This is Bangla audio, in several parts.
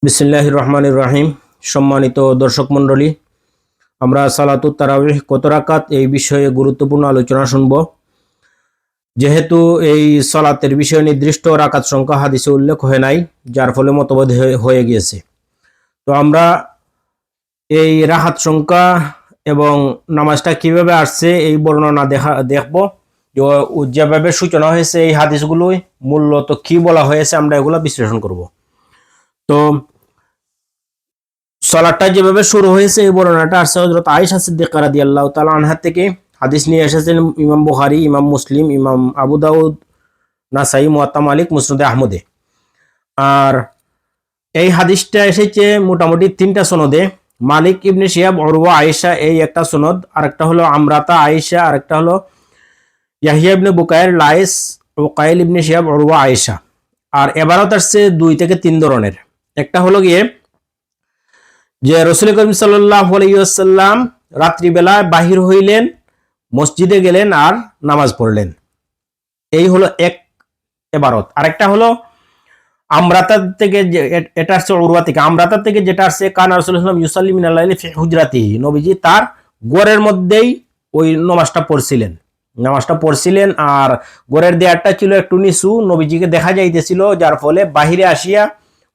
বিসমিল্লাহির রহমানির রহিম। সম্মানিত দর্শক মণ্ডলী, আমরা সালাতুত তারাবিহ কত রাকাত এই বিষয়ে গুরুত্বপূর্ণ আলোচনা শুনব। যেহেতু এই সালাতের বিষয়ে নির্দিষ্ট রাকাত সংখ্যা হাদিসে উল্লেখ হয় নাই, যার ফলে মতভেদ হয়ে গিয়েছে। তো আমরা এই রাকাত সংখ্যা এবং নামাজটা কিভাবে আসছে এই বর্ণনা দেখব। যেভাবে সূচনা হয়েছে এই হাদিসগুলোই মূলত কি বলা হয়েছে আমরা এগুলো বিশ্লেষণ করব। তো সালাতটা যেভাবে শুরু হয়েছে এই বর্ণনাটা আসছে হযরত আয়েশা সিদ্দিকা রাদিয়াল্লাহু তাআলা আনহা থেকে। হাদিস নিয়ে এসেছেন ইমাম বুখারী, ইমাম মুসলিম, ইমাম আবু দাউদ, নাসাই, মুয়াত্তা মালিক, মুসনাদে আহমদে। আর এই হাদিসটা এসেছে মোটামুটি তিনটা সনদে। মালিক ইবনে শিহাব, উরওয়া, আয়েশা, এই একটা সনদ। আরেকটা হলো আমরাতা, আয়েশা। আরেকটা হলো ইয়াহিয়া ইবনে বুকায়ের, লাইস, উকাইল ইবনে শিহাব, উরওয়া, আয়েশা। আর এবারও আসছে 2 থেকে 3 ধরনের। একটা হলো গিয়ে যে রাসূল করিম সাল্লাল্লাহু আলাইহি ওয়াসাল্লাম রাত্রিবেলায় বাহির হইলেন, মসজিদে গেলেন আর নামাজ পড়লেন। এই হলো এক ইবারত। আরেকটা হলো আমরাতা থেকে, এটা আসছে উরওয়া থেকে। আমরাতা থেকে যেটা আসছে কানা রাসূলুল্লাহ সাল্লাল্লাহু আলাইহি ওয়াসাল্লাম ইউসাল্লি মিনাল লাইলি ফি হুজরাতিহি, নবীজি তার ঘরের মধ্যেই ওই নামাজটা পড়ছিলেন। আর ঘরের দেয়ারটা ছিল একটু নিচু, নবীজিকে দেখা যাইতেছিল, যার ফলে বাহিরে আসিয়া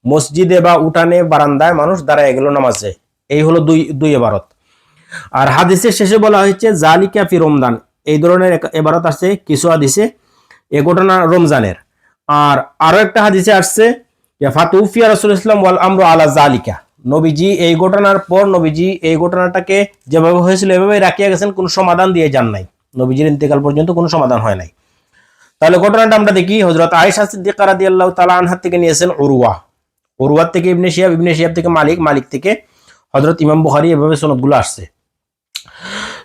মসজিদে বা উঠানে বারান্দায় মানুষ দাঁড়ায় গেল নামাজে। এই হলো দুই ইবারত। আর হাদিসের শেষে বলা হয়েছে জালিকা ফি রমজান, এই ধরনের ইবারত আছে কিছু হাদিসে। এই ঘটনা রমজানের। আর আরো একটা হাদিসে আসছে ফাতুফিয়া রাসূলুল্লাহ সাল্লাল্লাহু আলাইহি ওয়াসাল্লাম ওয়াল আমরু আলা জালিকা, নবীজি এই ঘটনার পর নবীজি এই ঘটনাটাকে যেভাবে হয়েছিল এভাবে রাখিয়া গেছেন, কোনো সমাধান দিয়ে যান নাই। নবীজির ইন্তেকাল পর্যন্ত কোনো সমাধান হয় নাই। তাহলে ঘটনাটা আমরা দেখি। হযরত আয়েশা সিদ্দিকা রাদিয়াল্লাহু তাআলা আনহা থেকে নিয়েছেন উরওয়া থেকে ইবনে শিহাব থেকে মালিক থেকে হযরত ইমাম বুখারী, এভাবে সনদগুলো আসছে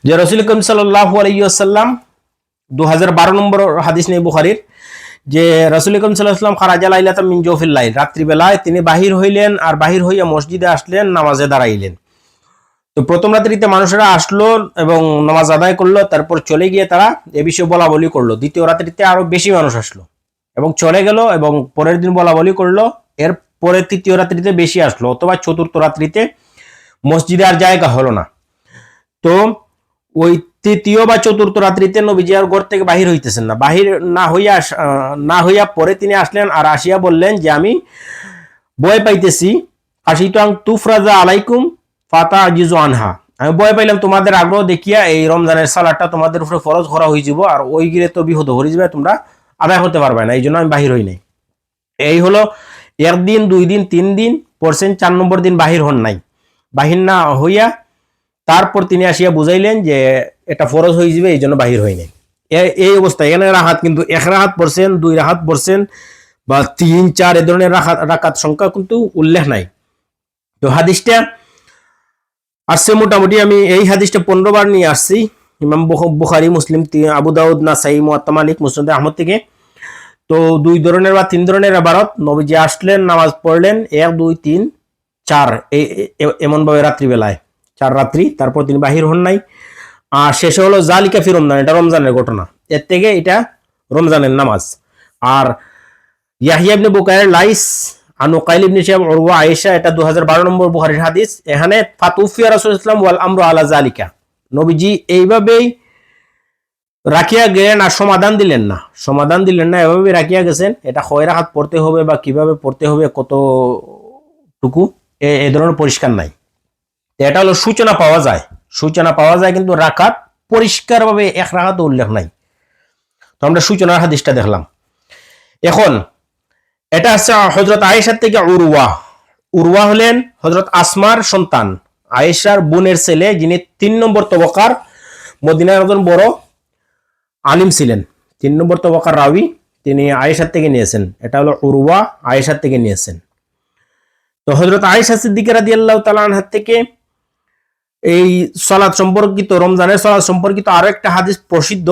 যে রাসূল করিম সাল্লাল্লাহু আলাইহি ওয়াসাল্লাম 2012 নম্বর হাদিস নেই বুখারীর, যে রাসূল করিম সাল্লাল্লাহু আলাইহি ওয়াসাল্লাম খারাজা লাইলাতাম মিন জাওফিল লাইল, রাত্রিবেলায় তিনি বাহির হইলেন আর বাহির হইয়া মসজিদে আসলেন, নামাজে দাঁড়াইলেন। তো প্রথম রাত্রিতে মানুষেরা আসলো এবং নামাজ আদায় করলো, তারপর চলে গিয়ে তারা এ বিষয়ে বলা বলি করলো। দ্বিতীয় রাত্রিতে আরো বেশি মানুষ আসলো এবং চলে গেল, এবং পরের দিন বলা বলি করলো। এর পরে তৃতীয় রাত্রিতে বেশি আসলো, অথবা চতুর্থ রাত্রিতে মসজিদে আর জায়গা হলো না। তো ওই তৃতীয় বা চতুর্থ রাত্রিতে নবীজি আর ঘর থেকে বাহির হইতেছেন না। বাহির না হইয়া পরে তিনি আসলেন আর আসিয়া বললেন যে আমি ভয় পাইতেছি, আশিতাং তুফরাজা আলাইকুম ফাতা আজিজু আনহা, আমি ভয় পাইলাম তোমাদের আগ্রহ দেখিয়া এই রমজানের সালাতটা তোমাদের উপরে ফরজ করা হয়ে যাব, আর ওই গিরে তো বিহত হয়ে যাবে, তোমরা আদায় করতে পারবে না, এই জন্য আমি বাহির হই নাই। এই হলো 1 দিন, 2 দিন, 3 দিন পড়ছেন, 4 নম্বর দিন বাহির হন নাই। বাহির না হইয়া তারপর তিনি আসিয়া বুঝাইলেন যে এটা ফরজ হয়ে যাবে, এই জন্য বাহির হয় নাই। এই অবস্থা। এখানে রাহাত কিন্তু 1 রাহাত পড়ছেন, 2 রাহাত পড়ছেন বা 3, 4 এ ধরনের রাকাত সংখ্যা কিন্তু উল্লেখ নাই। তো হাদিসটা আসছে মোটামুটি, আমি এই হাদিসটা 15 বার নিয়ে আসছি। ইমাম বুখারী, মুসলিম, আবু দাউদ, নাসাই, মুয়াত্তা মালিক, মুসনাদে আহমদ থেকে। তো 2 ধরনের বা 3 ধরনের ইবারত। নবীজি আসলেন, নামাজ পড়লেন 1, 2, 3, 4 এমন ভাবে রাত্রিবেলায় 4 রাত্রি, তারপর তিনি বাহির হন নাই। আর শেষে হলো জালিকা ফি রমজান, এটা রমজানের ঘটনা। এর থেকে এটা রমজানের নামাজ। আর ইয়াহিয়া ইবনে বুকায়ের, লাইস, আন উকাইল ইবনে শিহাব, উরওয়া, আয়েশা, এটা 2012 নম্বর বুখারীর হাদিস। এখানে ফাতুফিয়া রাসূলুল্লাহ সাল্লাল্লাহু আলাইহি ওয়াসাল্লাম ওয়াল আমরু আলা জালিকা, নবীজি এইভাবেই রাখিয়া গেলেন আর সমাধান দিলেন না, এভাবে রাখিয়া গেছেন। এটা কয় রাকাত পড়তে হবে বা কিভাবে পড়তে হবে, কতটুকু, এই ধরনের পরিষ্কার নাই। এটা হলো সূচনা পাওয়া যায়, কিন্তু রাকাত পরিষ্কারভাবে 1 রাকাত উল্লেখ নাই। তো আমরা সূচনার হাদিসটা দেখলাম। এখন এটা আছে হযরত আয়েশা থেকে উরওয়া হলেন হযরত আসমার সন্তান, আয়েশার বোনের ছেলে, যিনি 3 নম্বর তবকার মদিনার একজন বড় আলিম ছিলেন। 3 নম্বর তবকার রাবি তিনি আয়েশার থেকে নিয়েছেন। এটা হলো উরওয়া আয়েশার থেকে নিয়েছেন। তো হযরত আয়েশা সিদ্দিকা রাদিয়াল্লাহু তাআলা আনহা থেকে এই সালাত সম্পর্কিত, রমজানের সালাত সম্পর্কিত আরো একটা হাদিস প্রসিদ্ধ,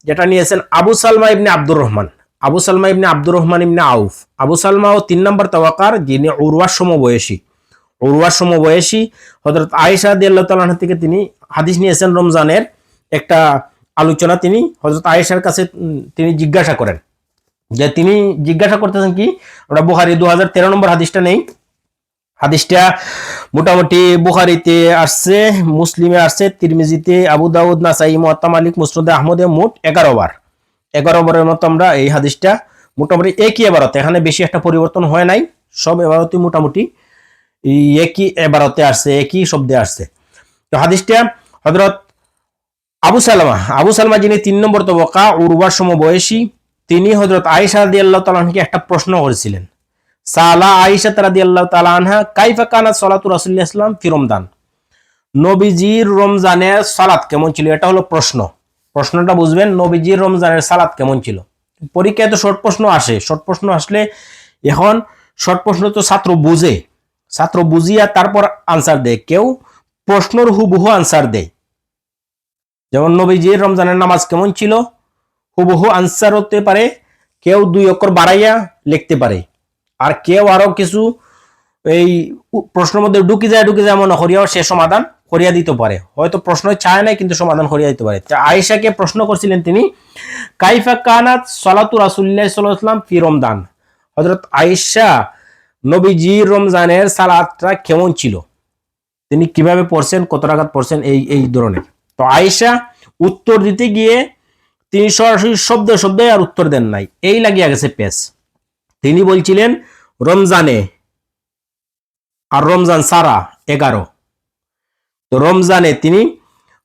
যেটা নিয়েছেন আবু সালমা ইবনে আব্দুর রহমান ইবনে আউফ। আবু সালমা ও 3 নম্বর তওয়াকার, যিনি উরওয়ার সমবয়সী। হযরত আয়েশা রাদিয়াল্লাহু তাআলা আনহা থেকে তিনি হাদিস নিয়েছেন। রমজানের একটা আলোচনা তিনি হযরত আয়েশার কাছে তিনি জিজ্ঞাসা করেন, যে তিনি জিজ্ঞাসা করতেছেন কি, আমরা বুখারী 2013 নম্বর হাদিসটা নেই। হাদিসটা মোটামুটি বুখারীতে আসছে, মুসলিমে আসছে, তিরমিজিতে, আবু দাউদ, নাসাই, মুয়াত্তা মালিক, মুসনাদে আহমদে মোট 11 বার। 11 বারের মতো আমরা এই হাদিসটা মোটামুটি একই এবারতে, এখানে বেশি একটা পরিবর্তন হয় নাই, সব এবারতে মোটামুটি একই এবারতে আসছে, একই শব্দে আসছে। তো হাদিসটা হযরত আবু সালমা যিনি 3 নম্বর তবকা, উরওয়ার সমবয়সী, তিনি হযরত আয়েশা রাদিয়াল্লাহু তাআলা আনহাকে একটা প্রশ্ন করেছিলেন। সালা আয়েশা রাদিয়াল্লাহু তাআলা আনহা কাইফা কানাত সালাতু রাসূলুল্লাহ সাল্লাল্লাহু আলাইহি ওয়াসাল্লাম ফি রমজান, নবীজির রমজানের সালাত কেমন ছিল, এটা হলো প্রশ্ন। প্রশ্নটা বুঝবেন, নবীজির রমজানের সালাত কেমন ছিল। পরীক্ষায় তো শর্ট প্রশ্ন আসে, শর্ট প্রশ্ন আসলে এখন শর্ট প্রশ্ন তো ছাত্র বুঝিয়া তারপর আনসার দেয়, কেউ প্রশ্নর হুবহু আনসার দেয়। যেমন নবীজির রমজানের নামাজ কেমন ছিল, হুবহু আনসার হতে পারে, কেউ 2 অক্ষর বাড়াইয়া লিখতে পারে, আর কেউ আরো কিছু এই প্রশ্নের মধ্যে ঢুকে যায় মনে করিয়াও সে সমাধান করিয়া দিতে পারে। হয়তো প্রশ্ন চায় নাই কিন্তু সমাধান করিয়া দিতে পারে। আয়েশাকে প্রশ্ন করছিলেন তিনি, কাইফা কানাত সালাতু রাসূলুল্লাহ সাল্লাল্লাহু আলাইহি ওয়াসাল্লাম ফি রমজান, হযরত আয়েশা নবীজির রমজানের সালাতটা কেমন ছিল, তিনি কিভাবে পড়ছেন, কত রাকাত পড়ছেন, এই ধরনের। তো আয়েশা উত্তর দিতে গিয়ে তিনি সরাসরি শব্দে আর উত্তর দেন নাই, এই লাগিয়া গেছে পেস। তিনি বলছিলেন রমজানে আর রমজান সারা 11। তো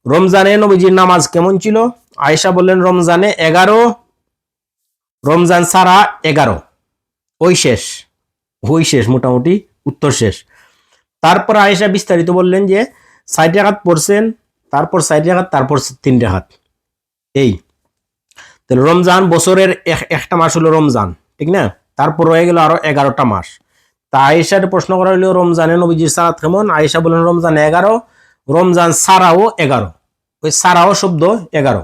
রমজানে নবীজির নামাজ কেমন ছিল, আয়েশা বললেন রমজানে 11, রমজান সারা 11। ওই শেষ মোটামুটি উত্তর শেষ। তারপর আয়েশা বিস্তারিত বললেন যে 60 রাকাত পড়ছেন, তারপর 60 রাকাত, তারপর 3 রাকাত। এই তাহলে রমজান বছরের একটা মাস হলো রমজান, ঠিক না, তারপর রয়ে গেল আরো 11টা মাস। তা আয়েশার প্রশ্ন করা হলো রমজানে নবীজির সালাত কেমন, আয়েশা বলেন রমজান 11, রমজান সারাও 11, ওই সারাও শব্দ 11।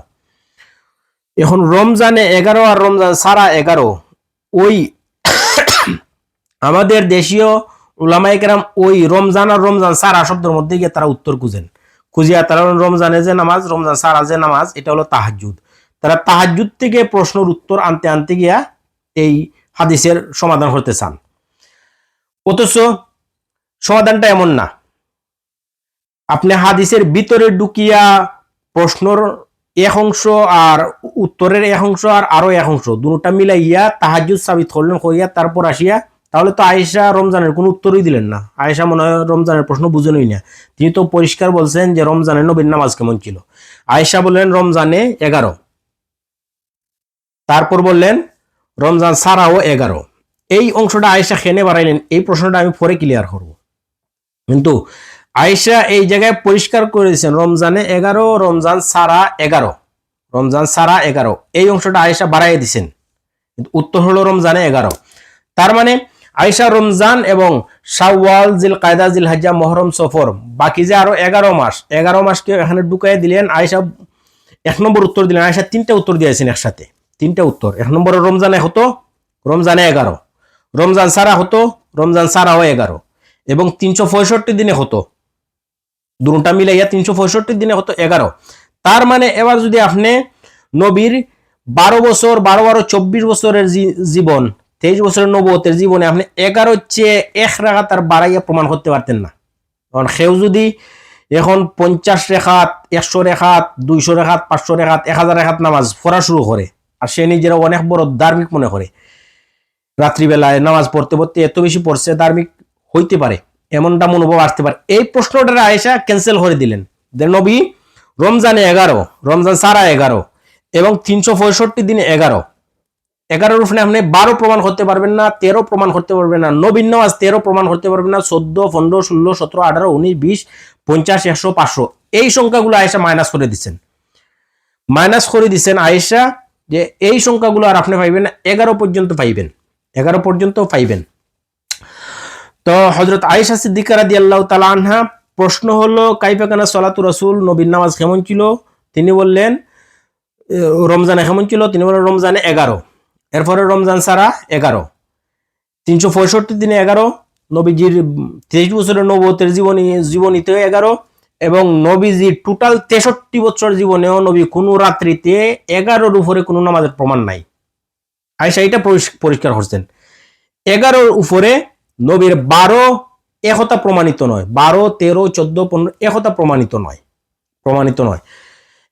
এখন রমজানে 11 আর রমজান সারা 11, ওই আমাদের দেশীয় উলামায়ে কেরাম ওই রমজান আর রমজান সারা শব্দের মধ্যে গিয়ে তারা উত্তর খুঁজিয়া তারা রমজানে যে নামাজ, রমজান সারা যে নামাজ, এটা হলো তাহাজ্জুদ। তারা তাহাজ্জুদ থেকে প্রশ্নের উত্তর আনতে গিয়া এই হাদিসের সমাধান হতে চান, অথচ সমাধানটা এমন না। আপনি হাদিসের ভিতরে ঢুকিয়া প্রশ্নর এক অংশ আর উত্তরের এক অংশ আর আরো এক অংশ দুটোটা মিলাইয়া তাহাজ্জুদ সাবিত করলেন, করিয়া তারপর আসিয়া, তাহলে তো আয়েশা রমজানের কোনো উত্তরই দিলেন না। আয়েশা মনে হয় রমজানের প্রশ্ন বুঝেনই না, তিনি তো পরিষ্কার বলছেন যে রমজানের নবীর নামাজ কেমন ছিল। আয়েশা বললেন রমজানে 11, তারপর বললেন রমজান সারাও 11। এই অংশটা আয়েশা খেনে বাড়াইলেন, এই প্রশ্নটা আমি পরে ক্লিয়ার করব। কিন্তু আয়েশা এই জায়গায় পরিষ্কার করে দিয়েছেন রমজানে 11, রমজান সারা 11, রমজান সারা 11, এই অংশটা আয়েশা বাড়াই দিয়েছেন, কিন্তু উত্তর হলো রমজানে 11। তার মানে আয়েশা রমজান এবং শাওয়াল, জিলকায়দা, জিলহজ্জা, মুহররম, সফর, বাকি যে আরো 11 মাস, 11 মাসকে এখানে ঢুকাই দিলেন। আয়েশা 1 নম্বর উত্তর দিলেন, আয়েশা 3টা উত্তর দিয়েছেন একসাথে, 3টা উত্তর। 1 নম্বরে রমজানে হতো রমজানে 11, রমজান সারা হতো রমজান সারাও 11, এবং 365 দিনে হতো, দুটোটা মিলাইয়া 365 দিনে হতো 11। তার মানে এবার যদি আপনি নবীর 12 বছর, 12 24 বছরের জীবন, 23 বছরের নবুয়তের জীবনে আপনি 11 চেয়ে 1 রাকাত আর বাড়াইয়া প্রমাণ করতে পারতেন না। কারণ কেউ যদি এখন 50 রেখাত, 100 রেখাত, 200 রেখাত, 500 রেখাত, 1000 রেখাত নামাজ পড়া শুরু করে, আর সে নিজেরা অনেক বড় ধার্মিক মনে করে, রাত্রিবেলায় নামাজ পড়তে পড়তে এত বেশি পড়ছে, ধার্মিক হইতে পারে, এমনটা মনোভাব আসতে পারে। এই প্রশ্নটা আয়েশা ক্যান্সেল করে দিলেন। নবী রমজানে 11, রমজান সারা 11, এবং 365 দিনে 11, 11 উপরে আপনি 12 প্রমাণ করতে পারবেন না, 13 প্রমাণ করতে পারবেন না, নবীন নামাজ 13 প্রমাণ করতে পারবেন না, 14, 15, 16, 17, 18, 19, 20, 50, 100, 500, এই সংখ্যাগুলো আয়েশা মাইনাস করে দিচ্ছেন আয়েশা, যে এই সংখ্যাগুলো আর আপনি পাইবেন না, 11 পর্যন্ত পাইবেন। তো হযরত আয়েশা সিদ্দিকা রাদিয়াল্লাহু তাআলা আনহা প্রশ্ন হলো কাইফা কানা সালাতু রাসূল, নবীর নামাজ কেমন ছিল, তিনি বললেন রমজানে কেমন ছিল, তিনি বললেন রমজানে 11, এরপরে রমজান সারা 11, 365 দিনে 11, নবীজির 23 বছরের নবুয়তের জীবনীতে 11, এবং নবীজির টোটাল 63 বছর জীবনেও নবী কোনো রাত্রিতে 11-র উপরে কোনো নামাজের প্রমাণ নাই। আয়েশা এটা পরিষ্কার করছেন। 11-র উপরে নবীর 12 একথা প্রমাণিত নয়। 12, 13, 14, 15 একথা প্রমাণিত নয়।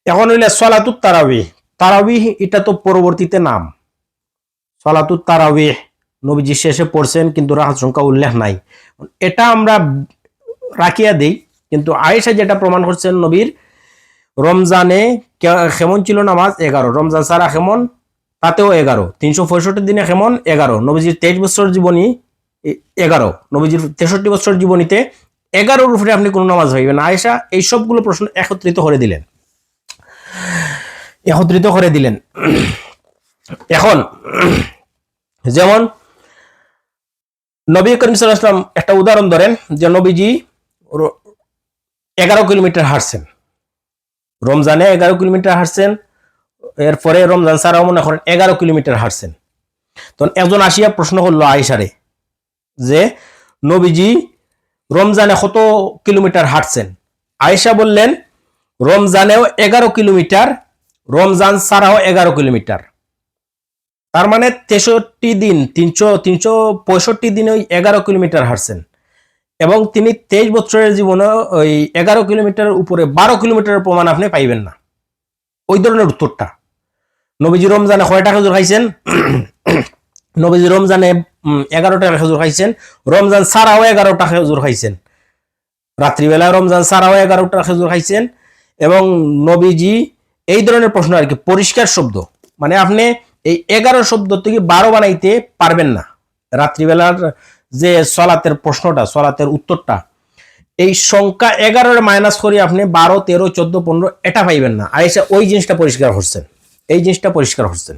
এখন হইলে সলাতুত তারাবিহ। তারাবিহ এটা তো পরবর্তীতে নাম। সলাতুত তারাবিহ নবীজি শেষে পড়ছেন, কিন্তু রাকাত সংখ্যা উল্লেখ নাই। এটা আমরা রাখিয়া দেই, কিন্তু আয়েশা যেটা প্রমাণ করছেন নবীর রমজানে কেমন ছিল নামাজ 11, রমজান ছাড়া কেমন তাতেও 11, 365 দিনে কেমন 11, নবীজির 23 বছর জীবনী 11, নবীজির 63 বছর জীবনীতে 11-র উপরে আপনি কোন নামাজ পাইবেন। আয়েশা এই সবগুলো প্রশ্ন একত্রিত করে দিলেন। এখন যেমন নবী করিম সাল্লাল্লাহু আলাইহি ওয়াসাল্লাম একটা উদাহরণ ধরেন যে নবীজি 11 কিলোমিটার হাঁটছেন, রমজানে 11 কিলোমিটার হাঁটছেন, এরপরে রমজান ছাড়াও মনে করেন 11 কিলোমিটার হাঁটছেন। তখন একজন আসিয়া প্রশ্ন করলো আয়েশারে যে নবীজি রমজানে কত কিলোমিটার হাঁটছেন? আয়েশা বললেন রমজানেও 11 কিলোমিটার, রমজান ছাড়াও 11 কিলোমিটার। তার মানে 63 দিন, 365 দিনে ওই 11 কিলোমিটার হাঁটছেন। এবং তিনি 23 বছরের জীবনে ওই 11 কিলোমিটার উপরে 12 কিলোমিটারের প্রমাণ আপনি পাইবেন না। ওই ধরনের উত্তরটা। নবীজি রমজানে কয়টা খেজুর খাইছেন? নবীজি রমজানে 11টা খেজুর খাইছেন, রমজান ছাড়াও 11টা খেজুর খাইছেন, রাত্রিবেলা রমজান ছাড়াও 11টা খেজুর খাইছেন। এবং নবীজি এই ধরনের প্রশ্ন আর কি, পরিষ্কার শব্দ, মানে আপনি এই 11 শব্দ থেকে 12 বানাইতে পারবেন না। রাত্রিবেলার যে সলাতের প্রশ্নটা, সলাতের উত্তরটা, এই সংখ্যা 11-এর মাইনাস করে আপনি 12, 13, 14, 15 এটা পাইবেন না। আয়েশা ওই জিনিসটা পরিষ্কার করছেন, এই জিনিসটা পরিষ্কার করছেন।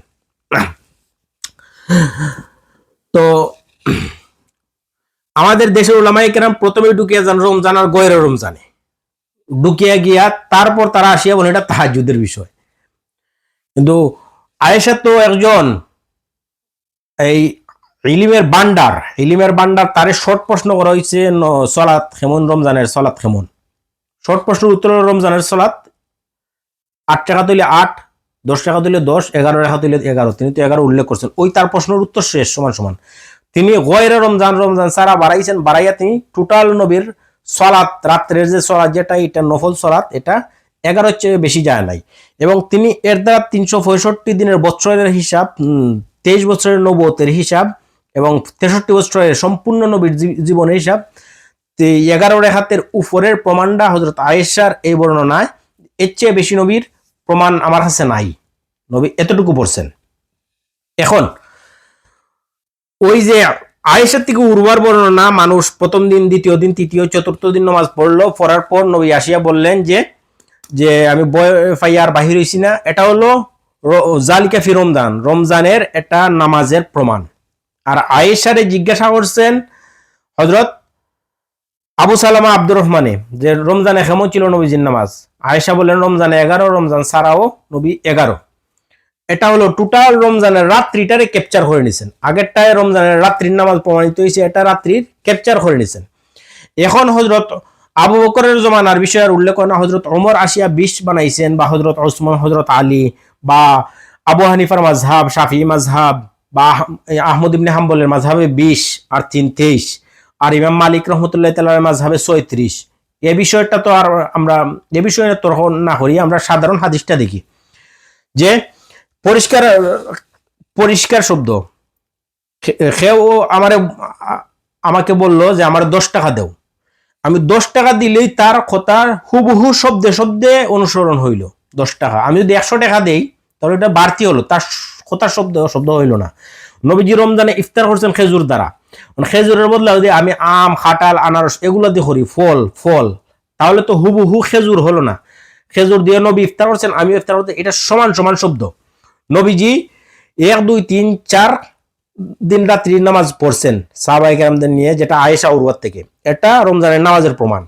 তো আমাদের দেশের উলামায়ে কেরাম প্রথমে ঢুকিয়ে যান রমজান আর গয়রে রমজানে, ঢুকিয়ে গিয়া তারপর তারা আসিয়া বলে এটা তাহাজ্জুদের বিষয়। কিন্তু আয়েশা তো একজন এই ইলিমের বান্ডার, তারে শর্ট প্রশ্ন করা হয়েছে সলাত কেমন, রমজানের সলাত কেমন। শর্ট প্রশ্নের উত্তর রমজানের সলাত 8 টাকা দিলে 8, 10 টাকা দিলে 10, 11 টাকা দিলে 11, তিনি তো 11 উল্লেখ করছেন। ওই তার প্রশ্নের উত্তর শেষ সমান। তিনি গয়রে রমজান সারা বাড়াইয়া তিনি টোটাল নবীর সলাত, রাত্রের যে সলাত যেটা, এটা নফল সলাত, এটা 11 চেয়ে বেশি যায় নাই। এবং তিনি এর দ্বারা 365 দিনের বছরের হিসাব, 23 বছরের নবুয়তের হিসাব এবং 63 বছরের সম্পূর্ণ নবীর জীবনের হিসাব, 11 রেখাতের উপরের প্রমাণটা হযরত আয়েশার এই বর্ণনায়, এর চেয়ে বেশি নবীর প্রমাণ আমার কাছে নাই। নবী এতটুকু পড়ছেন। এখন ওই যে আয়েশার থেকে উর্বর বর্ণনা, মানুষ প্রথম দিন, দ্বিতীয় দিন, তৃতীয়, চতুর্থ দিন নামাজ পড়লো, পড়ার পর নবী আসিয়া বললেন যে আমি বয় ফাইয়ার বাহির হইছি না, এটা হলো জালিকা ফি রমজানের এটা নামাজের প্রমাণ। আর আয়েশারে জিজ্ঞাসা করছেন হযরত আবু সালামা আব্দুর রহমানে যে রমজানে কেমন ছিল নবীজির নামাজ? আয়েশা বললেন রমজানে 11, রমজান ছাড়াও নবী 11। এটা হলো টোটাল রমজানের রাত্রিটারে ক্যাপচার করে নিছেন। আগেরটায় রমজানের রাত্রির নামাজ প্রমাণিত হয়েছে, এটা রাত্রির ক্যাপচার করে নিছেন। এখন হযরত আবু বকরের জমানার বিষয়ের উল্লেখ না, হযরত ওমর আসিয়া 20 বানাইছেন, বা হযরত ওসমান, হযরত আলী, বা আবু হানিফার মাযহাব, শাফিঈ মাযহাব, বা আহমদ ইবনে হাম্বলের মাযহাবে 20 আর 3 23, আর ইমাম মালিক রহমতুল্লাহ তাআলার মাযহাবে 36। এই বিষয়টা তো আর আমরা এই বিষয়ে তর্ক না করি, আমরা সাধারণ হাদিসটা দেখি যে পরিষ্কার শব্দ। কেউ আমাকে বলল যে আমার 10 টাকা দেও, আমি 10 টাকা দিলেই তার কথার হুবহু শব্দে অনুসরণ হইল 10 টাকা। আমি যদি 100 টাকা দেই তাহলে এটা বাড়তি হলো, তার কথার শব্দ হইল না। নবীজি রমজানে ইফতার করছেন খেজুর দ্বারা, খেজুরের বদলে যদি আমি আম, খাটাল, আনারস এগুলো দিয়ে করি, ফল, তাহলে তো হুবহু খেজুর হলো না। খেজুর দিয়ে নবী ইফতার করছেন, আমি ইফতার করতে, এটা সমান শব্দ। নবীজি 1, 2, 3, 4 দিন রাত্রির নামাজ পড়ছেন সাহাবায়ে কেরামদের নিয়ে, যেটা আয়েশা উরওয়াত থেকে, এটা রমজানের নামাজের প্রমাণ।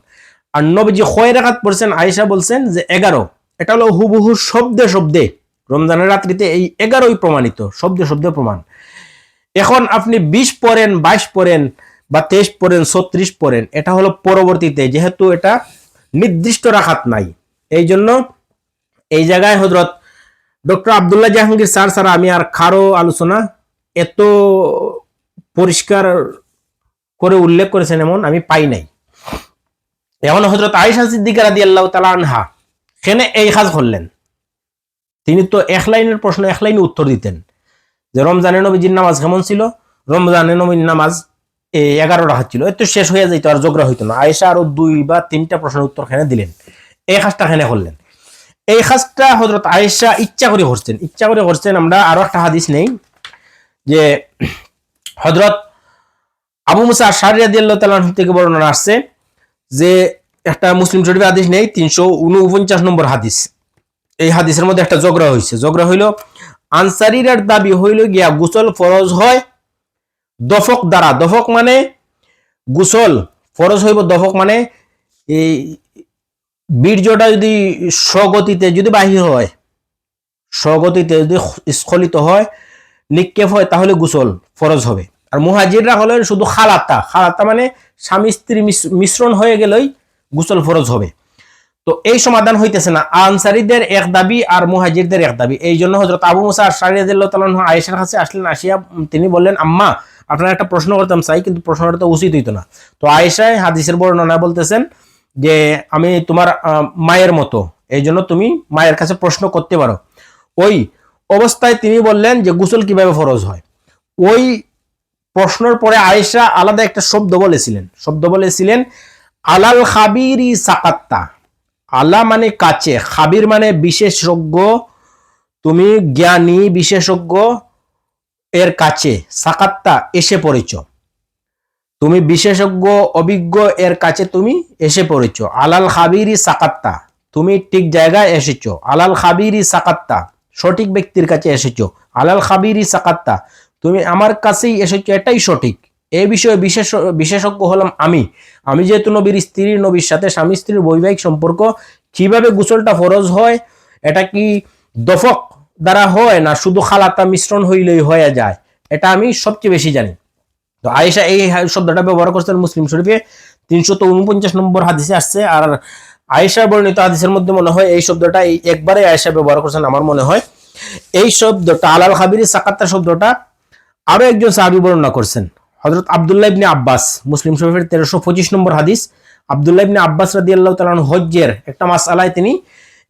আর নবীজি কয় রাকাত পড়ছেন? আয়েশা বলছেন যে 11। এটা হলো হুবহু শব্দে রমজানের রাত্রিতে এই 11ই প্রমাণিত, শব্দে প্রমাণ। এখন আপনি 20 পড়েন, 22 পড়েন, বা 23 পড়েন, 36 পড়েন, এটা হলো পরবর্তীতে, যেহেতু এটা নির্দিষ্ট রাকাত নাই। এই জন্য এই জায়গায় হযরত ডক্টর আব্দুল্লাহ জাহাঙ্গীর স্যার ছাড়া আমি আর কারো আলোচনা এত পরিষ্কার করে উল্লেখ করেছেন এমন আমি পাই নাই। এখন হযরত আয়েশা সিদ্দিকা রাদিয়াল্লাহু তাআলা আনহা কেন এই কাজ করলেন? তিনি তো এক লাইনের প্রশ্ন এক লাইনে উত্তর দিতেন যে রমজানে নবীজির নামাজ কেমন ছিল, রমজানে নবীর নামাজ 11 রাকাত ছিল, এত শেষ হয়ে যাইতো, আর ঝগড়া হইতো না। আয়েশা আরো 2 বা 3টা প্রশ্নের উত্তর কেন দিলেন? এই কাজটা কেন করলেন? এই কাজটা হযরত আয়েশা ইচ্ছা করে করছেন। আমরা আরো একটা হাদিস নেই যে হযরত আবু মুসা আশআরী রাদিয়াল্লাহু তাআলা থেকে বর্ণনা আসছে যে একটা মুসলিম শরীফে হাদিস নেই 349 নম্বর হাদিস। এই হাদিসের মধ্যে একটা ঝগড়া হইল আনসারীর দাবি হইল গিয়া গোসল ফরজ হয় দফক দ্বারা। দফক মানে গোসল ফরজ হইব, দফক মানে এই বীর্যটা যদি স্বগতিতে যদি বাহির হয়, স্বগতিতে যদি স্খলিত হয়, নিক্ষেপ হয়, তাহলে গোসল ফরজ হবে। আর মুহাজিররা হলেন শুধু খালাতা মানে স্বামী স্ত্রী মিশ্রণ হয়ে গেলেই গোসল ফরজ হবে। তো এই সমাধান হইতেছে না, আনসারীদের এক দাবি আর মুহাজিরদের এক দাবি। এই জন্য হযরত আবু মুসা আশআরী রাদিয়াল্লাহু তাআলা আনহু আয়েশার কাছে আসলেন। আসিয়া তিনি বললেন, আম্মা আপনারা একটা প্রশ্ন করতাম চাই, কিন্তু প্রশ্নটা তো উচিত হইতো না। তো আয়েশা হাদিসের বর্ণনা বলতেছেন যে আমি তোমার মায়ের মতো, এই জন্য তুমি মায়ের কাছে প্রশ্ন করতে পারো। ওই অবস্থায় তিনি বললেন যে গোসল কিভাবে ফরজ হয়। ওই প্রশ্নের পরে আয়েশা আলাদা একটা শব্দ বলেছিলেন আলাল খাবিরি সাকাত্তা। আলা মানে কাছে, খাবির মানে বিশেষজ্ঞ, তুমি জ্ঞানী বিশেষজ্ঞ এর কাছে, সাকাত্তা এসে পড়েছ, তুমি বিশেষজ্ঞ অভিজ্ঞ এর কাছে তুমি এসে পড়েছ। আলাল খাবিরি সাকাত্তা, তুমি ঠিক জায়গায় এসেছো। আলাল খাবিরি সাকাত্তা, সঠিক ব্যক্তির কাছে এসেছো। আলাল খাবিরি সাকাত্তা, তুমি আমার কাছেই এসেছো, এটাই সঠিক। এই বিষয়ে বিশেষজ্ঞ হলাম আমি যেহেতু নবীর স্ত্রী, নবীর সাথে স্বামী স্ত্রীর বৈবাহিক সম্পর্ক, কিভাবে গোসলটা ফরজ হয়, এটা কি দফক দ্বারা হয় না শুধু খালাতা মিশ্রণ হইলেই হয়ে যায়, এটা আমি সবচেয়ে বেশি জানি। তো আয়েশা এই শব্দটা ব্যবহার করছেন মুসলিম শরীফে 349 নম্বর হাদিসে আসছে। আর আয়েশা বর্ণিত হাদিসের মধ্যে মনে হয় এই শব্দটা একবারে আয়েশা ব্যবহার করছেন আমার মনে হয়। এই শব্দটা আলাল খাবিরি সাকাত্তা শব্দটা আরো একজন সাহাবী বর্ণনা করছেন, হযরত আব্দুল্লাহ ইবনে আব্বাস। মুসলিম শরীফের 1325 নম্বর হাদিস। আব্দুল্লাহ ইবনে আব্বাস রাদিয়াল্লাহু তাআলা আনহু হজ্জের একটা মাসআলায় তিনি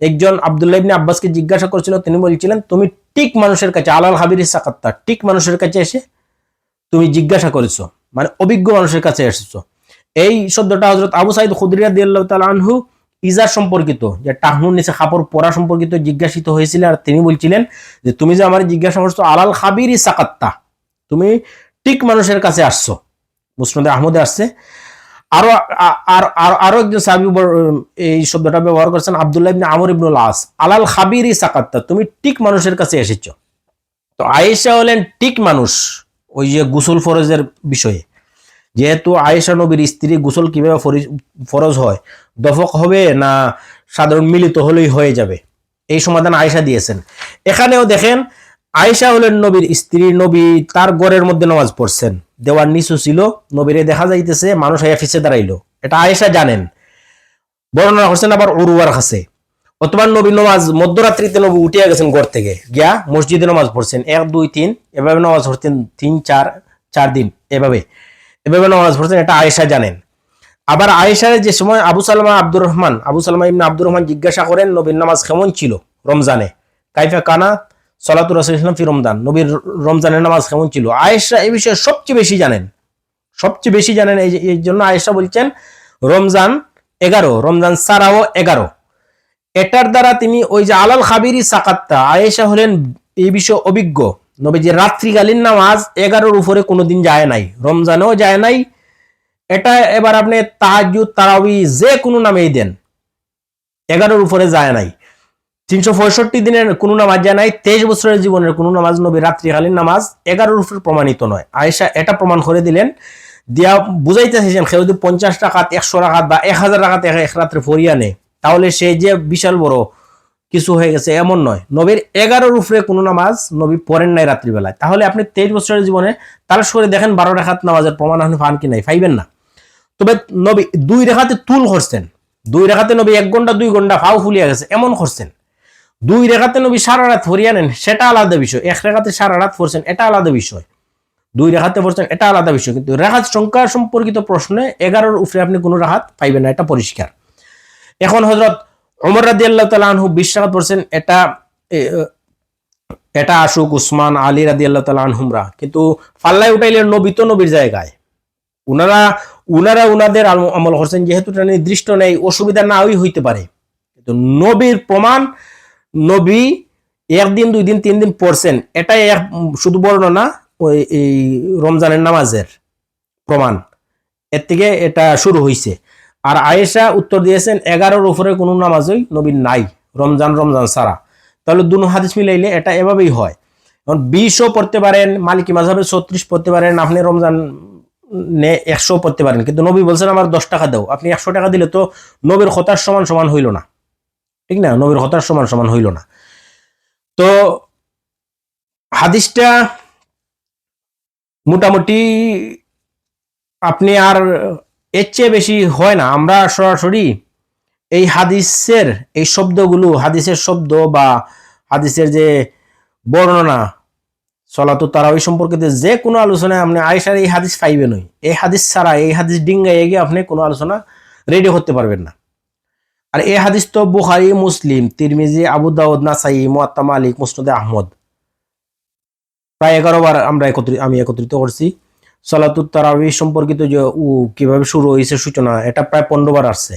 একজন আব্দুল্লাহ ইবনে আব্বাসকে জিজ্ঞাসা করেছিল। তিনি বলছিলেন, তুমি ঠিক মানুষের কাছে, আলাল খাবিরি সাকাত্তা, ঠিক মানুষের কাছে এসে তুমি জিজ্ঞাসা করেছো, মানে অভিজ্ঞ মানুষের কাছে এসেছো। এই শব্দটা হযরত আবু সাঈদ খুদরি রাদিয়াল্লাহু তাআলা আনহু ইজার সম্পর্কিত, যে টাহনুর নিচে কাপড় পরা সম্পর্কিত জিজ্ঞাসিত হয়েছিল। আর তিনি বলছিলেন যে তুমি যে আমার জিজ্ঞাসা করছো আলাল খাবিরি সাকাত্তা, তুমি ঠিক মানুষের কাছে আসছো। মুসনাদে আহমদে আসছে। আরো একজন সাহাবী এই শব্দটা ব্যবহার করেছেন, আব্দুল্লাহ ইবনে আমর ইবনুল আস। আলাল খাবিরি সাকাত্তা, তুমি ঠিক মানুষের কাছে এসেছো। তো আয়েশা হলেন ঠিক মানুষ ওই যে গোসল ফরজের বিষয়ে। যেহেতু আয়েশা নবীর স্ত্রী, গোসল কিভাবে ফরজ হয়, দফক হবে না সাধারণ মিলিত হলেই হয়ে যাবে, এই সমাধান আয়েশা দিয়েছেন। এখানেও দেখেন আয়েশা হলেন নবীর স্ত্রী, নবী তার ঘরের মধ্যে নামাজ পড়ছেন, দেওয়ার নিচু ছিল, নবীরে দেখা যাইতেছে, মানুষ আইয়া ফিসে দাঁড়াইলো, এটা আয়েশা জানেন, বর্ণনা করছেন আবার উরওয়ার কাছে। অথবা নবী নামাজ মধ্যরাত্রিতে নবী উঠিয়া গেছেন ঘর থেকে, গিয়া মসজিদে নামাজ পড়ছেন 1 2 3 এভাবে নামাজ পড়ছেন, 3 4 দিন এভাবে নামাজ পড়ছেন, এটা আয়েশা জানেন। আবার আয়েশার যে সময় আবু সালমা ইবনে আব্দুর রহমান জিজ্ঞাসা করেন নবীর নামাজ কেমন ছিল রমজানে, কাইফা কানা সালাতু রাসূলিল্লাহ ফি রমজান, নবীর রমজানের নামাজ কেমন ছিল, আয়েশা এই বিষয়ে সবচেয়ে বেশি জানেন। এই জন্য আয়েশা বলছেন রমজান 11, রমজান ছাড়াও 11, এটার দ্বারা তিনি ওই যে আলাল খাবিরি সাকাত্তা, আয়েশা হলেন এই বিষয়ে অভিজ্ঞ। নবীজির রাত্রিকালীন নামাজ 11-র উপরে কোনোদিন যায় নাই, রমজানেও যায় নাই। এটা এবার আপনি তাহাজ্জুদ তারাবি যে কোনো নামেই দেন, 11-র উপরে যায় নাই। 365 দিনের কোনো নামাজ যায় নাই, 23 বছরের জীবনের কোনো নামাজ নবীর রাত্রিকালীন নামাজ 11-র উপরে প্রমাণিত নয়। আয়েশা এটা প্রমাণ করে দিলেন, দিয়া বুঝাইতেছেন কেউ যদি 50 রাকাত 100 রাকাত বা 1000 রাকাত এক রাত্রে পড়িয়া নেয়, তাহলে সে যে বিশাল বড় কিছু হয়ে গেছে এমন নয়। নবীর 11-র উপরে কোনো নামাজ নবী পড়েন নাই রাত্রিবেলায়। তাহলে আপনি 23 বছরের জীবনে তালাশ করে দেখেন 12 রাকাত নামাজের প্রমাণ আপনি পান কি নাই, পাইবেন না। তবে নবী 2 রাকাতে তুল করছেন, 2 রাকাতে নবী 1 ঘন্টা 2 ঘন্টা ফাও ফুলিয়া গেছে এমন করছেন। 2 রাকাতে নবী সারা রাত পড়িয়া নেন, সেটা আলাদা বিষয়। 1 রাকাতে সারা রাত পড়ছেন, এটা আলাদা বিষয়। 2 রাকাতে পড়ছেন এটা আলাদা বিষয়, কিন্তু রাকাত সংখ্যা সম্পর্কিত প্রশ্নে 11-র উপরে আপনি কোনো রাকাত পাইবেন না, এটা পরিষ্কার। এখন হযরত ওমর রাদিয়াল্লাহু তাআলা আনহু 20 রাকাত পড়ছেন, এটা আশুক উসমান আলী রাদিয়াল্লাহু তাআলা আনহুমরা, কিন্তু পাল্লায় উঠাইলেন নবী তো নবীর জায়গায়, উনারা উনাদের আমল করছেন, যেহেতু এটা নির্দিষ্ট নেই, অসুবিধা না হইতে পারে, কিন্তু নবীর প্রমাণ, নবী 1 দিন 2 দিন 3 দিন পড়ছেন, এটাই শুধু বর্ণনা, ওই এই রমজানের নামাজের প্রমাণ, এর থেকে এটা শুরু হয়েছে। আর আয়েশা উত্তর দিয়েছেন 11-র উপরে কোনো নামাজই নবীর নাই, রমজান ছাড়া। তাহলে দুনো হাদিস মিলাইলে এটা এভাবেই হয়। এখন 20ও পড়তে পারেন, মালিকি মাযহাবে 36 পড়তে পারেন, আপনি রমজান 100 পড়তে পারেন, কিন্তু নবী বলছেন আমার 10 টাকা দাও, আপনি 100 টাকা দিলে তো নবীর কথার সমান হইল না, ঠিক না? নবীর কথার সমান হইল না। তো হাদিসটা মোটামুটি আপনি আর এর চেয়ে বেশি হয় না। আমরা সরাসরি এই হাদিসের এই শব্দগুলো, হাদিসের শব্দ বা হাদিসের যে বর্ণনা, সলাতু তারাবি সম্পর্কিত যে কোনো আলোচনায় আপনি আয়েশার এই হাদিস পাইবেনই। এই হাদিস ছাড়া, এই হাদিস ডিঙ্গাইয়ে গিয়ে আপনি কোনো আলোচনা রেডি করতে পারবেন না। আর এই হাদিস তো বুখারী, মুসলিম, তিরমিজি, আবু দাউদ, নাসাই, মুয়াত্তা মালিক, মুসনাদে আহমদ প্রায় 11 বার আমি একত্রিত করছি। সলাতুত তারাবি সম্পর্কিত যে কিভাবে শুরু হয়েছে সূচনা, এটা প্রায় 15 বার আসছে,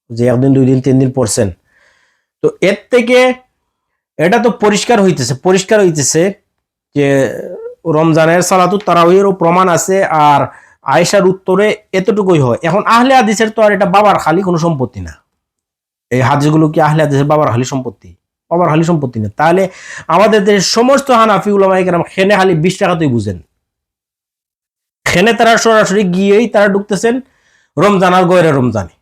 যে 1 দিন 2 দিন 3 দিন পড়ছেন। তো এর থেকে এটা তো পরিষ্কার হইতেছে যে রমজানের সালাতুত তারাবিরও প্রমাণ আছে, আর আয়েশার উত্তরে এতটুকুই হয়। এখন আহলে হাদিসের তো আর এটা বাবার খালি কোনো সম্পত্তি না, এই হাদিসগুলো কি আহলে হাদিসের বাবার খালি সম্পত্তি? বাবার খালি সম্পত্তি না। তাহলে আমাদের দেশের সমস্ত হানাফি উলামায়ে কেরাম খেনে খালি 20 টাকাতেই বুঝেন, খেনে তারা সরাসরি গিয়েই তারা ঢুকতেছেন রমজান আর গয়রে রমজানে।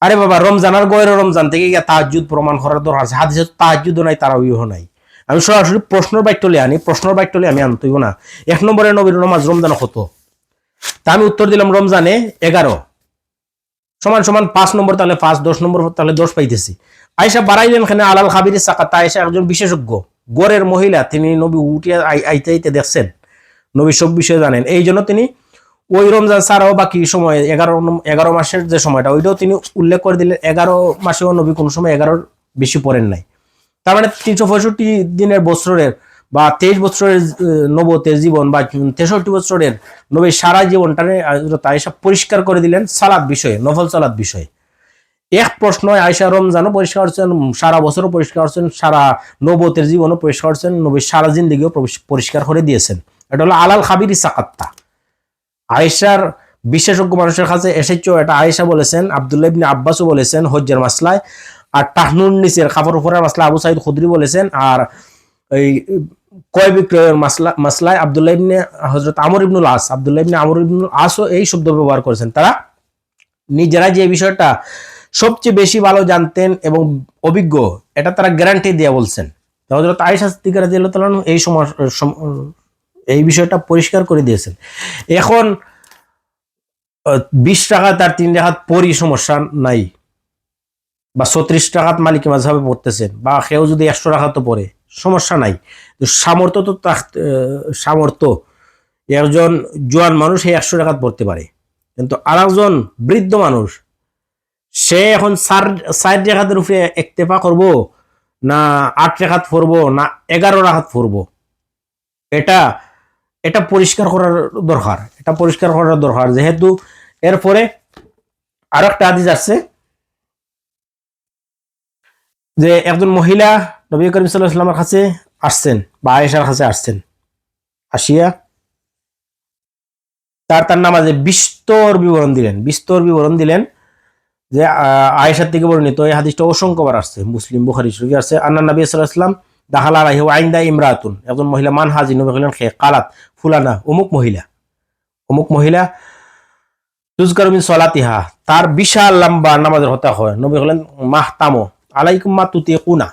আরে বাবা, রমজান আর গয়রে রমজান থেকে গিয়ে তাহাজ্জুদ প্রমাণ করার দরকার আছে? হাদিসে তাহাজ্জুদও নাই, তারাবিও নাই। আমি সরাসরি প্রশ্নের বাক্যলে আনি, প্রশ্নের বাক্যলে আমি আনতেইব না 1 নম্বরে নবীর নামাজ রমজানে কত, তা আমি উত্তর দিলাম রমজানে 11 সমান 5 নম্বর, তাহলে 5, 10 নম্বর তাহলে 10 পাইতেছি। আয়েশা বাড়াইলেন খানে আলাল খাবির সাকাত। আয়েশা একজন বিশেষজ্ঞ, গড়ের মহিলা, তিনি নবী উঠিয়া আইতে দেখছেন, নবী সব বিষয়ে জানেন, এই জন্য তিনি ওই রমজান ছাড়াও বাকি সময় 11 মাসের যে সময়টা, ওইটাও তিনি উল্লেখ করে দিলেন। 11 মাসেও নবী কোনো সময় 11 বেশি পড়েন নাই। তার মানে 365 দিনের বছরের বা 23 বছরের নবতের জীবন বা 63 বছরের নবীর সারা জীবনটারে আয়েশা পরিষ্কার করে দিলেন সালাত বিষয়ে, নফল সালাত বিষয়ে। এক প্রশ্ন, আয়েশা রমজানও পরিষ্কার করছেন, সারা বছরও পরিষ্কার করছেন, সারা নবতের জীবনও পরিষ্কার করছেন, নবীর সারা জিন্দেগিও পরিষ্কার করে দিয়েছেন। এটা হলো আলাল খাবির সাকাত্তা। আয়েশার বিশেষজ্ঞ মানুষের কাছে এসেছো, এটা আয়েশা বলেছেন, আব্দুল্লাহ ইবনে আব্বাসও বলেছেন হজ্জের মাসলায়, আর তাহনুন নিসের কাপড় উপরের মাসলা আবু সাইদ খুদরি বলেছেন, আর এই ক্রয় বিক্রয়ের মাসলায় আব্দুল্লাহ ইবনে হযরত আমর ইবনুল আস, আব্দুল্লাহ ইবনে আমর ইবনুল আসও এই শব্দ ব্যবহার করেছেন। তারা নিজেরা যে বিষয়টা সবচেয়ে বেশি ভালো জানতেন এবং অভিজ্ঞ, এটা তারা গ্যারান্টি দিয়ে বলছেন। হযরত আয়েশা সিদ্দিকা রাদিয়াল্লাহু তাআলা এই বিষয়টা পরিষ্কার করে দিয়েছেন। এখন 20 টাকা তার 3 রাকাত পড়ি, সমস্যা নাই, বা 36 টাকাত মালিকি মাযহাবে পড়তেছেন, বা কেউ যদি 100 টাকাত পড়ে সমস্যা নাই। সামর্থ্য একজন জোয়ান মানুষ এই 100 টাকাত পড়তে পারে, কিন্তু আরেকজন বৃদ্ধ মানুষ সে এখন 4 রাকাতের উপরে ইক্তেফা করব না 8 রাকাত পড়বো না 11 রাকাত পড়বো, এটা পরিষ্কার করার দরকার। যেহেতু এরপরে আরো একটা হাদিস আছে যে একজন মহিলা নবী করিম সাল্লাল্লাহু আলাইহি ওয়াসাল্লামের কাছে আসছেন, বা আয়েশার কাছে আসছেন, আসিয়া তার নামাজে বিস্তর বিবরণ দিলেন যে আয়েশার থেকে বর্ণিত। এই হাদিসটা অসংখ্যবার আসছে, মুসলিম, বুখারী শরীফে আছে। আন্না নবী সাল্লাল্লাহু আলাইহি ওয়াসাল্লাম দাখালা আলাইহি ওয়া ইনদা ইমরাতুন, একজন মহিলা, মান হাজি, নবী বললেন খে কালাত ফুলানা, অমুক মহিলা তুজকারু মিন সলাতিহা, তার বিশাল লম্বা নামাজের কথা হয়। নবী বললেন মাহতামো আলাইকুম মা তুতিকুনা,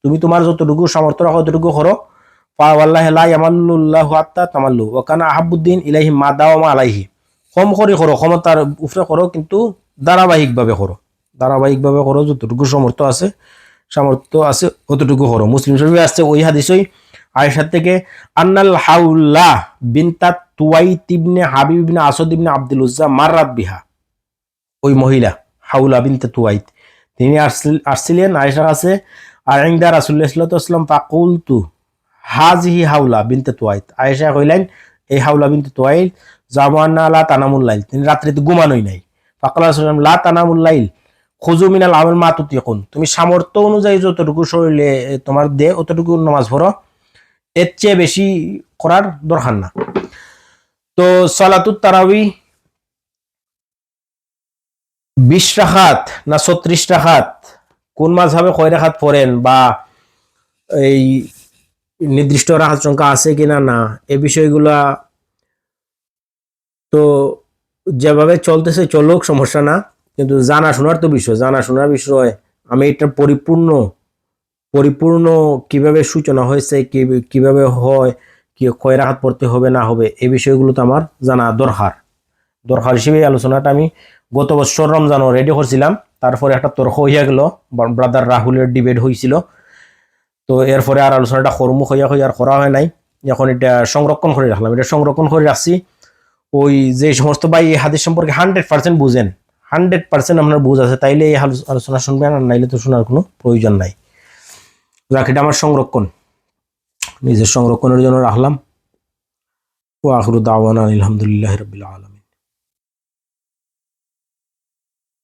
তুমি তোমার যতটুকু সামর্থ্য রাখো ততটুকু করো। ফা ওয়াল্লাহি লা ইয়ামাল্লুল্লাহু হাত্তা তামাল্লু ওয়া কানা আহাব্বুদ্দিন ইলাইহি মা দাওয়ামা আলাইহি, কম করে করো, ক্ষমতার উপরে করো, কিন্তু ধারাবাহিকভাবে করো, যতটুকু সামর্থ্য আছে অতটুকু করো। মুসলিম শরীফে আসছে ওই হাদিসই আয়েশা থেকে আন্নাল হাউলা বিনতা তুয়াইত ইবনে হাবিব ইবনে আসাদ ইবনে আব্দুল উজ্জা মাররাত বিহা, ওই মহিলা হাউলা বিনতে তুয়াইত তিনি আসছিলেন আয়েশার কাছে, আর ইনদা রাসূলুল্লাহ সাল্লাল্লাহু আলাইহি ওয়াসাল্লাম ফাকুলতু হাজিহি হাউলা বিনতে তুয়াইত, আয়েশা কইলেন এই হাউলা বিনতে তুয়াইত জামান্না লা তানামুল লাইল, তিনি রাত্রিতে ঘুমানোই নাই। ফাকাল রাসূলুল্লাহ লা তানামুল লাইল খুজু মিনাল আমাল মা তুতিকুন, তুমি সামর্থ্য অনুযায়ী যতটুকু শরীরে তোমার দে অতটুকু নামাজ পড়ো, এর চেয়ে বেশি করার দরকার না। তো সালাতুত তারাবি 20 রাকাত না 36 রাকাত, কোন মাযহাবে কয় রাকাত পড়েন বা এই নির্দিষ্ট রাকাত সংখ্যা আছে কিনা না, এই বিষয়গুলা তো যেভাবে চলতেছে চলুক, সমস্যা না, কিন্তু জানা শোনার তো বিষয়, জানা শোনার বিষয়। আমি এটা পরিপূর্ণ কিভাবে সূচনা হয়েছে, কিভাবে হয়, কি কয় রাকাত পড়তে হবে না হবে, এই বিষয়গুলো তো আমার জানা দরকার হিসেবে আলোচনাটা আমি গত বছর রমজানও রেডি করছিলাম। তারপরে একটা তর্ক হইয়া গেল, ব্রাদার রাহুলের ডিবেট হয়েছিল, তো এরপরে আর আলোচনাটা হরমুখ হইয়া আর করা হয় নাই। এখন এটা সংরক্ষণ করে রাখলাম, এটা সংরক্ষণ করে রাখছি। ওই যে সমস্ত ভাই এই হাদিস সম্পর্কে 100% বুঝেন, 100% আপনার বুঝ আছে, তাইলে এই আলোচনা শুনবেন, আর নাইলে তো শোনার কোনো প্রয়োজন নাই। যাক, এটা আমার সংরক্ষণ, নিজের সংরক্ষণের জন্য রাখলাম। ওয়া আখিরু দাওয়ানা আলহামদুলিল্লাহি রাব্বিল আলামিন।